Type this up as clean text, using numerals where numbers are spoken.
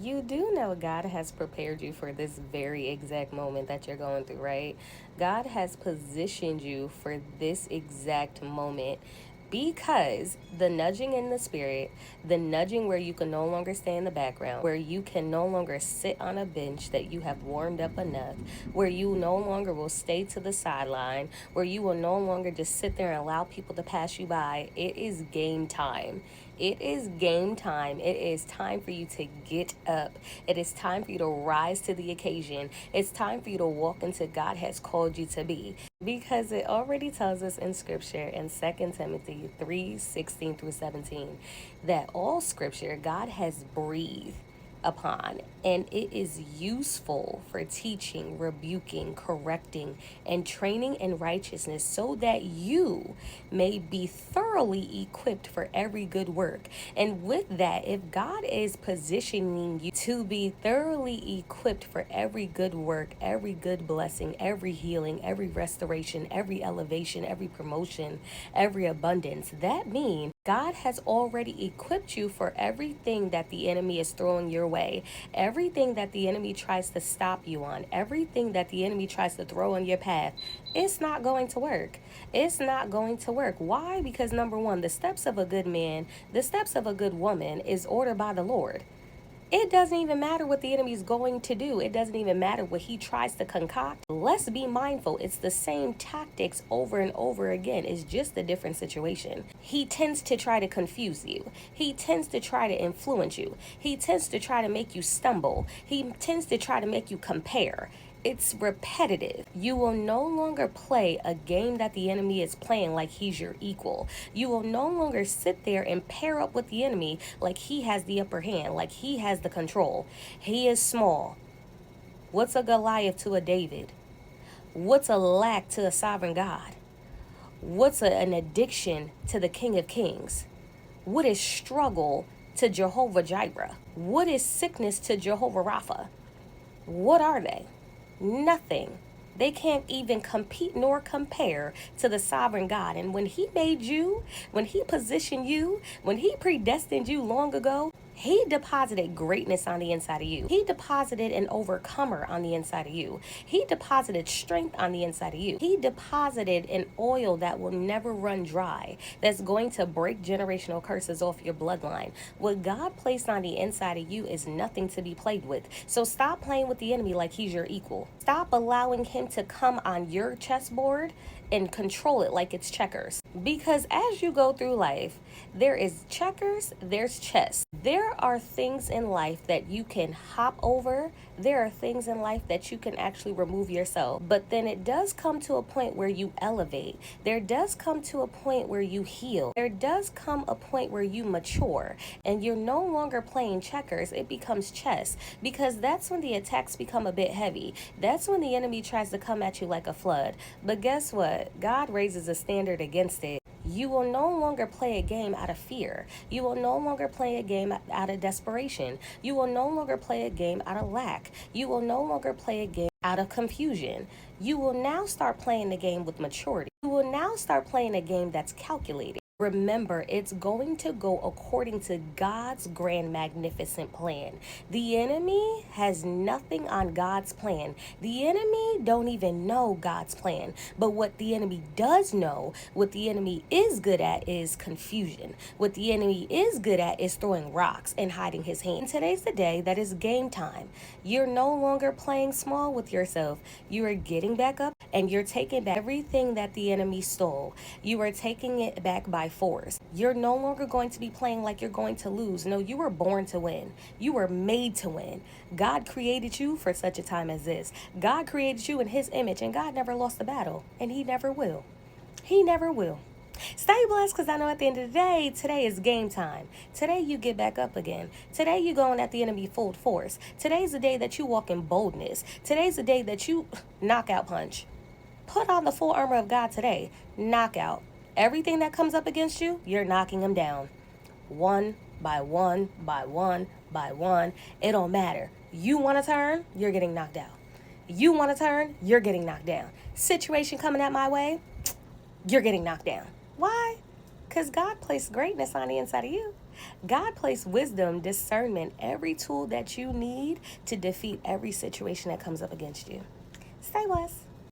You do know God has prepared you for this very exact moment that you're going through, right? God has positioned you for this exact moment because the nudging in the spirit, the nudging where you can no longer stay in the background, where you can no longer sit on a bench that you have warmed up enough, where you no longer will stay to the sideline, where you will no longer just sit there and allow people to pass you by. It is game time. It is game time. It is time for you to get up. It is time for you to rise to the occasion. It's time for you to walk into God has called you to be. Because it already tells us in scripture in 2 Timothy 3:16 through 17 that all scripture God has breathed upon, and it is useful for teaching, rebuking, correcting, and training in righteousness, so that you may be thoroughly equipped for every good work. And with that, if God is positioning you to be thoroughly equipped for every good work, every good blessing, every healing, every restoration, every elevation, every promotion, every abundance, that means God has already equipped you for everything that the enemy is throwing your way, everything that the enemy tries to stop you on, everything that the enemy tries to throw on your path. It's not going to work. It's not going to work. Why? Because number one, the steps of a good man, the steps of a good woman is ordered by the Lord. It doesn't even matter what the enemy is going to do. It doesn't even matter what he tries to concoct. Let's be mindful. It's the same tactics over and over again. It's just a different situation. He tends to try to confuse you. He tends to try to influence you. He tends to try to make you stumble. He tends to try to make you compare. It's repetitive. You will no longer play a game that the enemy is playing like he's your equal. You will no longer sit there and pair up with the enemy like he has the upper hand, like he has the control. He is small. What's a Goliath to a David? What's a lack to a sovereign God? What's an addiction to the King of Kings? What is struggle to Jehovah Jireh? What is sickness to Jehovah Rapha? What are they? Nothing. They can't even compete nor compare to the sovereign God. And when he made you, when he positioned you, when he predestined you long ago, he deposited greatness on the inside of you. He deposited an overcomer on the inside of you. He deposited strength on the inside of you. He deposited an oil that will never run dry, that's going to break generational curses off your bloodline. What God placed on the inside of you is nothing to be played with. So stop playing with the enemy like he's your equal. Stop allowing him to come on your chessboard and control it like it's checkers. Because as you go through life, there is checkers, there's chess. There are things in life that you can hop over. There are things in life that you can actually remove yourself. But then it does come to a point where you elevate. There does come to a point where you heal. There does come a point where you mature and you're no longer playing checkers. It becomes chess, because that's when the attacks become a bit heavy. That's when the enemy tries to come at you like a flood. But guess what? God raises a standard against it. You will no longer play a game out of fear. You will no longer play a game out of desperation. You will no longer play a game out of lack. You will no longer play a game out of confusion. You will now start playing the game with maturity. You will now start playing a game that's calculated. Remember, it's going to go according to God's grand, magnificent plan. The enemy has nothing on God's plan. The enemy don't even know God's plan. But what the enemy does know, what the enemy is good at, is confusion. What the enemy is good at is throwing rocks and hiding his hand. And today's the day that is game time. You're no longer playing small with yourself. You are getting back up and you're taking back everything that the enemy stole. You are taking it back by force. You're no longer going to be playing like you're going to lose. No, you were born to win. You were made to win. God created you for such a time as this. God created you in his image, and God never lost a battle, and he never will. He never will. Stay blessed, because I know at the end of the day, today is game time. Today you get back up again. Today you going at the enemy full force. Today's the day that you walk in boldness. Today's the day that you knockout punch. Put on the full armor of God today. Knockout. Everything that comes up against you, you're knocking them down. One by one, by one, by one. It don't matter. You want to turn, you're getting knocked out. You want to turn, you're getting knocked down. Situation coming at my way, you're getting knocked down. Why? Because God placed greatness on the inside of you. God placed wisdom, discernment, every tool that you need to defeat every situation that comes up against you. Stay blessed.